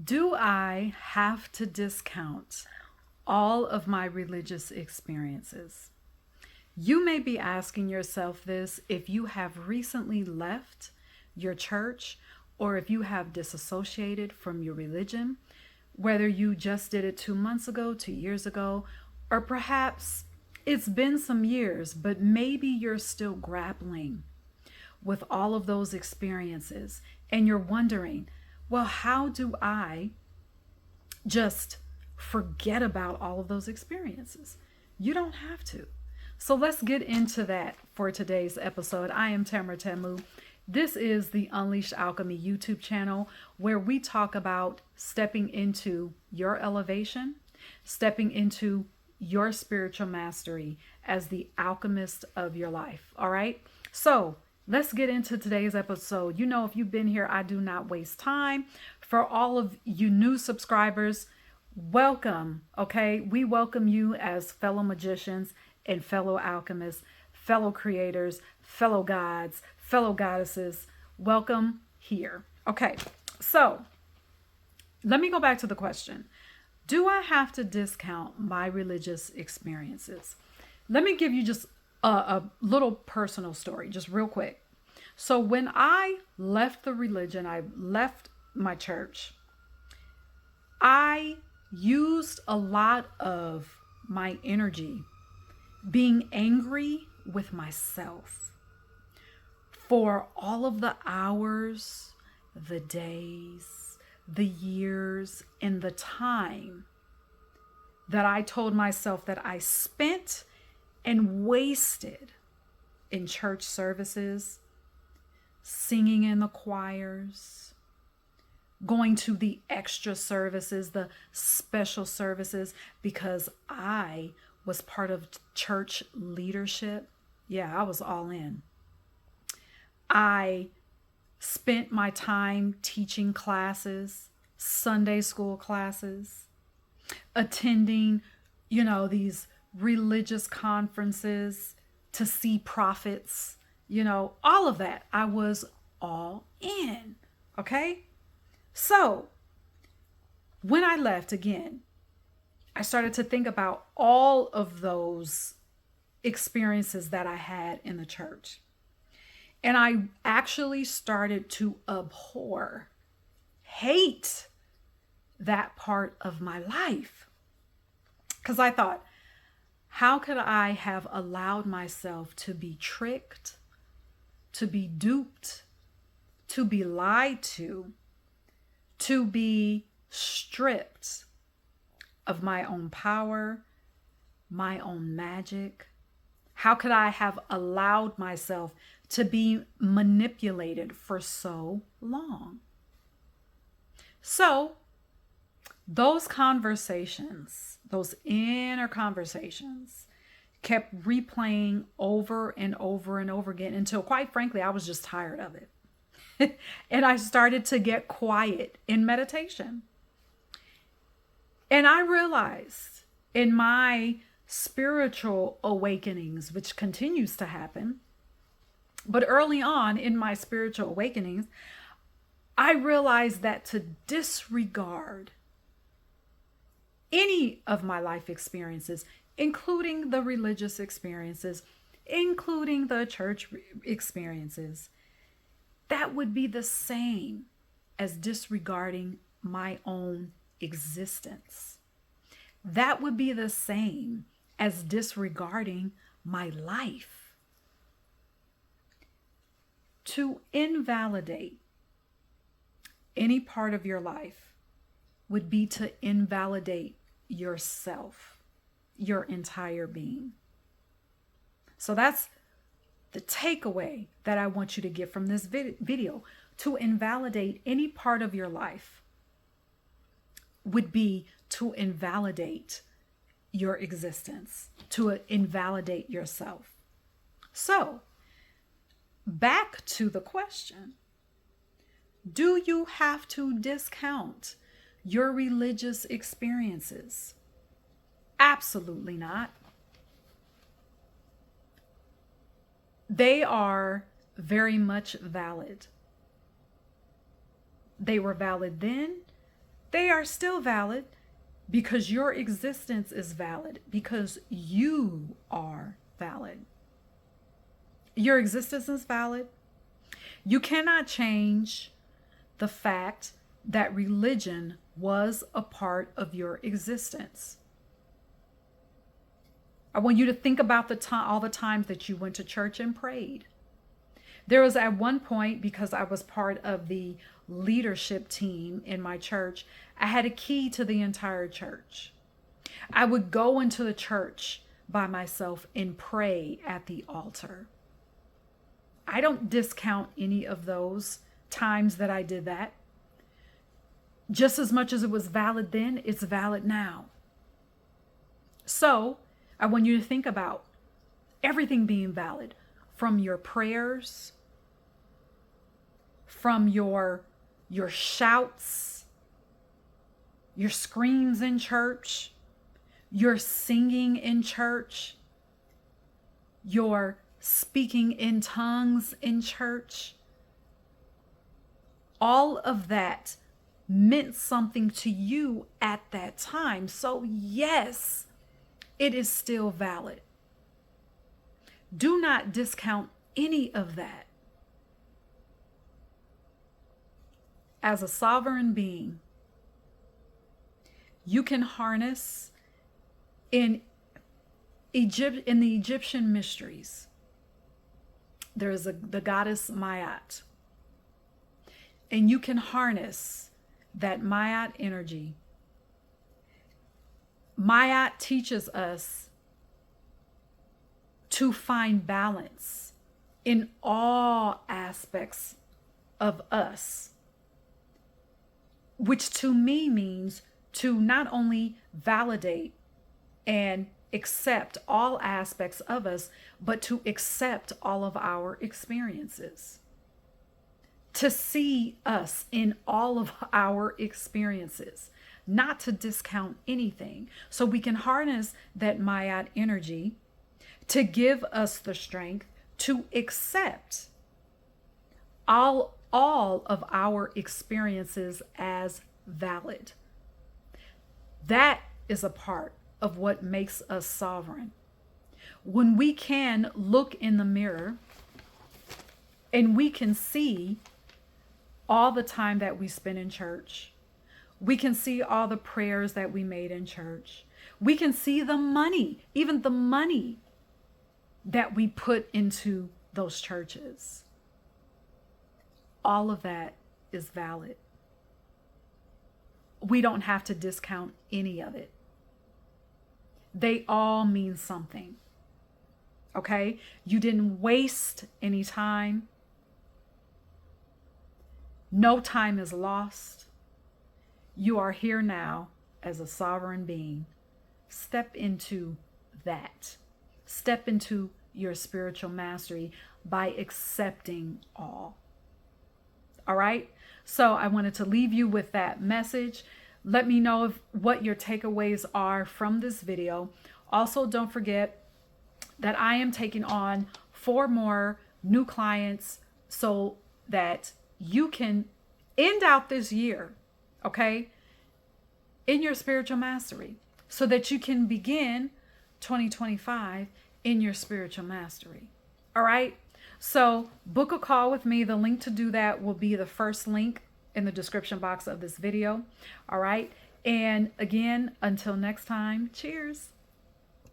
Do I have to discount all of my religious experiences? You may be asking yourself this if you have recently left your church or if you have disassociated from your religion, whether you just did it 2 months ago, 2 years ago, or perhaps it's been some years, but maybe you're still grappling with all of those experiences and you're wondering, well, how do I just forget about all of those experiences? You don't have to. So let's get into that for today's episode. I am Tamara Tamu. This is the Unleashed Alchemy YouTube channel where we talk about stepping into your elevation, stepping into your spiritual mastery as the alchemist of your life. All right. So let's get into today's episode. You know, if you've been here, I do not waste time. For all of you new subscribers, welcome. Okay. We welcome you as fellow magicians and fellow alchemists, fellow creators, fellow gods, fellow goddesses. Welcome here. Okay. So let me go back to the question. Do I have to discount my religious experiences? Let me give you just a little personal story, just real quick. So when I left the religion, I left my church, I used a lot of my energy being angry with myself for all of the hours, the days, the years, and the time that I told myself that I spent and wasted in church services, singing in the choirs, going to the extra services, the special services, because I was part of church leadership. Yeah, I was all in. I spent my time teaching classes, Sunday school classes, attending, these religious conferences to see prophets, all of that. I was all in. Okay. So when I left again, I started to think about all of those experiences that I had in the church. And I actually started to abhor, hate that part of my life. Because I thought, how could I have allowed myself to be tricked, to be duped, to be lied to be stripped of my own power, my own magic? How could I have allowed myself to be manipulated for so long? So those conversations, those inner conversations, kept replaying over and over and over again until, quite frankly, I was just tired of it. And I started to get quiet in meditation. And I realized in my spiritual awakenings, which continues to happen, but early on in my spiritual awakenings, I realized that to disregard any of my life experiences, including the religious experiences, including the church experiences, that would be the same as disregarding my own existence. That would be the same as disregarding my life. To invalidate any part of your life would be to invalidate yourself, your entire being. So that's the takeaway that I want you to get from this video. To invalidate any part of your life would be to invalidate your existence, to invalidate yourself. So, back to the question. Do you have to discount your religious experiences? Absolutely not. They are very much valid. They were valid then, They are still valid because your existence is valid, because you are valid. Your existence is valid. You cannot change the fact that religion was a part of your existence. I want you to think about all the times that you went to church and prayed. There was at one point, because I was part of the leadership team in my church, I had a key to the entire church. I would go into the church by myself and pray at the altar. I don't discount any of those times that I did that. Just as much as it was valid then, it's valid now. So I want you to think about everything being valid, from your prayers, from your shouts, your screams in church, your singing in church, your speaking in tongues in church. All of that meant something to you at that time. So yes, it is still valid. Do not discount any of that. As a sovereign being, you can harness in the Egyptian mysteries. There is the goddess Mayat, and you can harness that Mayat energy. Mayat teaches us to find balance in all aspects of us, which to me means to not only validate and accept all aspects of us, but to accept all of our experiences. To see us in all of our experiences, not to discount anything. So we can harness that Mayat energy to give us the strength to accept all of our experiences as valid. That is a part of what makes us sovereign. When we can look in the mirror and we can see all the time that we spent in church, we can see all the prayers that we made in church, we can see the money, even the money that we put into those churches. All of that is valid. We don't have to discount any of it. They all mean something. Okay? You didn't waste any time. No time is lost. You are here now as a sovereign being. Step into that. Step into your spiritual mastery by accepting all. All right? So I wanted to leave you with that message. Let me know what your takeaways are from this video. Also, don't forget that I am taking on 4 more new clients so that you can end out this year, okay, in your spiritual mastery, so that you can begin 2025 in your spiritual mastery. All right? So book a call with me. The link to do that will be the first link in the description box of this video. All right? And again, until next time, cheers.